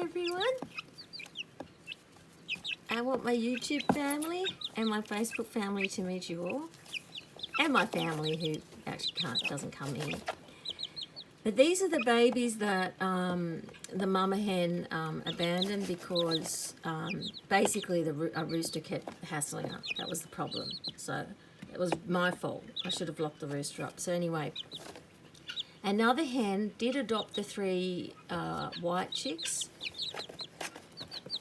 everyone. I want my YouTube family and my Facebook family to meet you all. And my family who actually doesn't come in. But these are the babies that the mama hen abandoned because basically a rooster kept hassling her. That was the problem. So it was my fault. I should have locked the rooster up. So anyway, another hen did adopt the 3 white chicks.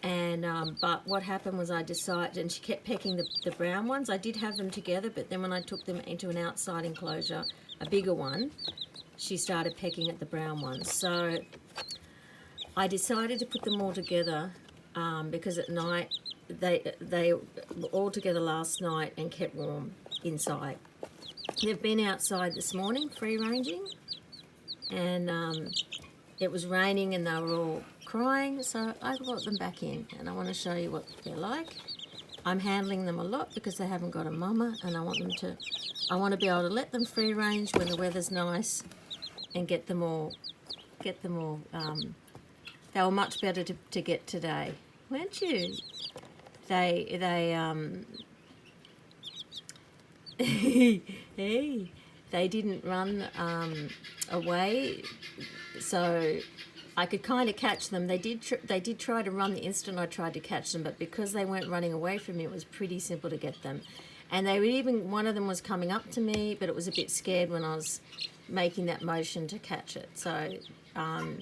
And but what happened was I decided, and she kept pecking the brown ones. I did have them together, but then when I took them into an outside enclosure, a bigger one, she started pecking at the brown ones. So I decided to put them all together because at night they were all together last night and kept warm inside. They've been outside this morning free ranging, and it was raining and they were all crying, so I brought them back in and I want to show you what they're like. I'm handling them a lot because they haven't got a mama, and I want to be able to let them free range when the weather's nice and get them all they were much better to get today, weren't you? They hey, they didn't run away, so I could kind of catch them. They did try to run the instant I tried to catch them, but because they weren't running away from me, it was pretty simple to get them. And they were one of them was coming up to me, but it was a bit scared when I was making that motion to catch it. So, hi,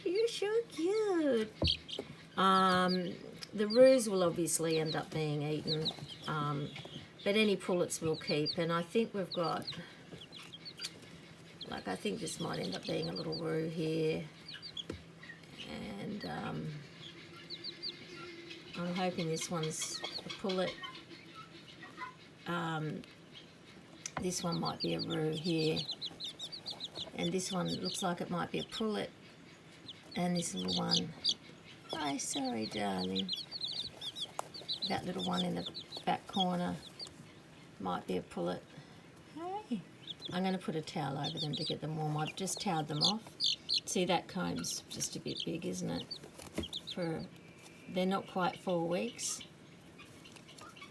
you're so cute. The roos will obviously end up being eaten, but any pullets we'll keep. And I think we've got, I think this might end up being a little roo here, and I'm hoping this one's a pullet. This one might be a roo here, and this one looks like it might be a pullet, and this little one, hi, sorry darling, that little one in the back corner might be a pullet. Hey, I'm going to put a towel over them to get them warm. I've just towed them off. See, that comb's just a bit big, isn't it? They're not quite 4 weeks.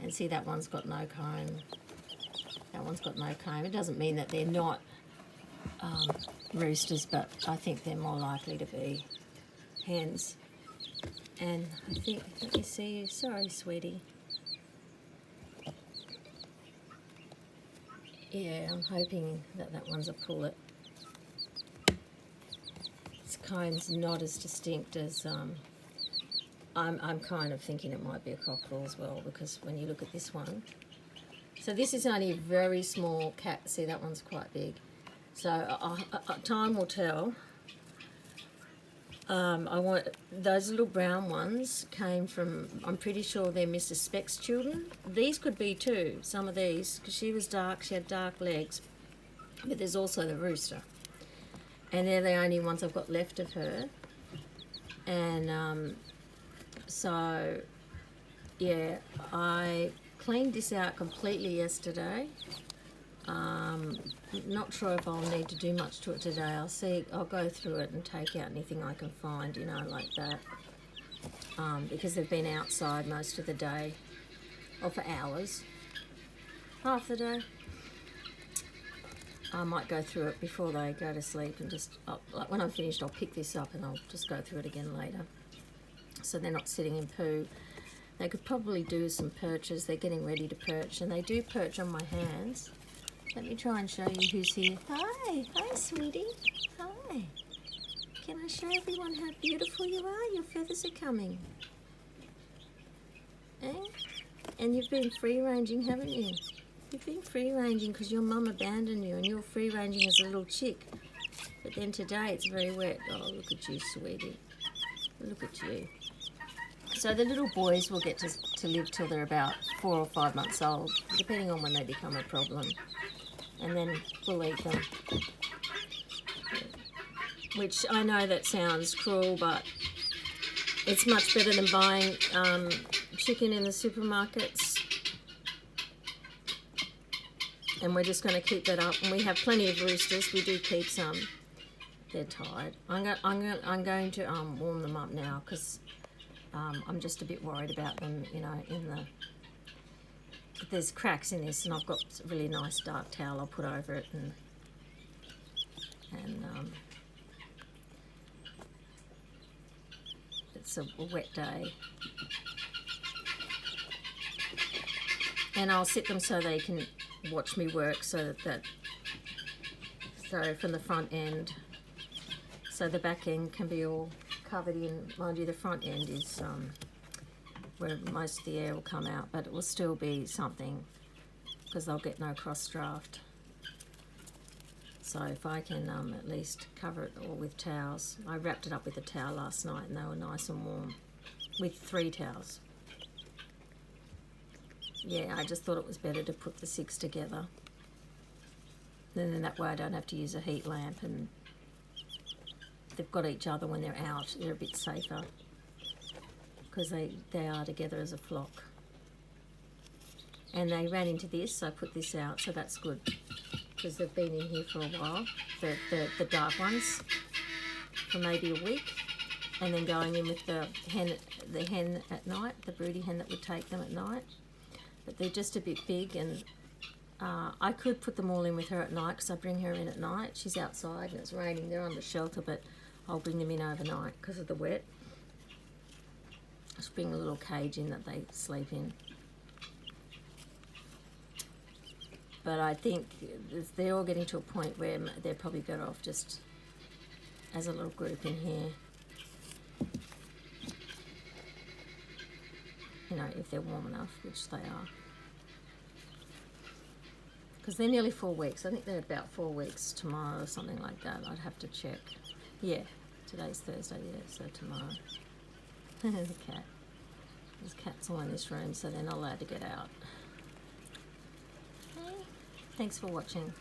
And see, that one's got no comb. That one's got no comb. It doesn't mean that they're not roosters, but I think they're more likely to be hens. And I think, let me see you. Sorry, sweetie. Yeah, I'm hoping that one's a pullet. Its comb's not as distinct as I'm kind of thinking it might be a cockerel as well, because when you look at this one, so this is only a very small cat. See, that one's quite big. So time will tell. Those little brown ones came from, I'm pretty sure they're Mr. Speck's children. These could be too, some of these, because she was dark, she had dark legs. But there's also the rooster. And they're the only ones I've got left of her. And so, yeah, I cleaned this out completely yesterday. Not sure if I'll need to do much to it today. I'll go through it and take out anything I can find, you know, like that. Because they've been outside most of the day, or for hours, half the day. I might go through it before they go to sleep and just, like when I'm finished, I'll pick this up and I'll just go through it again later. So they're not sitting in poo. They could probably do some perches. They're getting ready to perch, and they do perch on my hands. Let me try and show you who's here. Hi, sweetie. Hi. Can I show everyone how beautiful you are? Your feathers are coming. Eh? And you've been free ranging, haven't you? You've been free ranging because your mum abandoned you, and you're free ranging as a little chick. But then today it's very wet. Oh, look at you, sweetie. Look at you. So the little boys will get to live till they're about 4 or 5 months old, depending on when they become a problem. And then we'll eat them. Which I know that sounds cruel, but it's much better than buying chicken in the supermarkets. And we're just going to keep that up. And we have plenty of roosters. We do keep some. they're tired. I'm going to warm them up now because I'm just a bit worried about them, you know, there's cracks in this, and I've got a really nice dark towel I'll put over it, and it's a wet day. And I'll sit them so they can watch me work, so so from the front end, so the back end can be all covered in. Mind you, the front end is where most of the air will come out, but it will still be something because they'll get no cross draft. So if I can at least cover it all with towels. I wrapped it up with a towel last night and they were nice and warm with 3 towels. Yeah, I just thought it was better to put the 6 together. And then that way I don't have to use a heat lamp, and they've got each other when they're out. They're a bit safer because they are together as a flock. And they ran into this, so I put this out, so that's good because they've been in here for a while, the dark ones, for maybe a week, and then going in with the hen at night, the broody hen that would take them at night. But they're just a bit big, and I could put them all in with her at night because I bring her in at night. She's outside and it's raining. They're under shelter, but I'll bring them in overnight because of the wet. Just bring a little cage in that they sleep in. But I think they're all getting to a point where they're probably better off just as a little group in here. You know, if they're warm enough, which they are. Because they're nearly 4 weeks. I think they're about 4 weeks tomorrow or something like that. I'd have to check. Yeah, today's Thursday, yeah, so tomorrow. The cat. There's cats all in this room, so they're not allowed to get out. Hey, thanks for watching.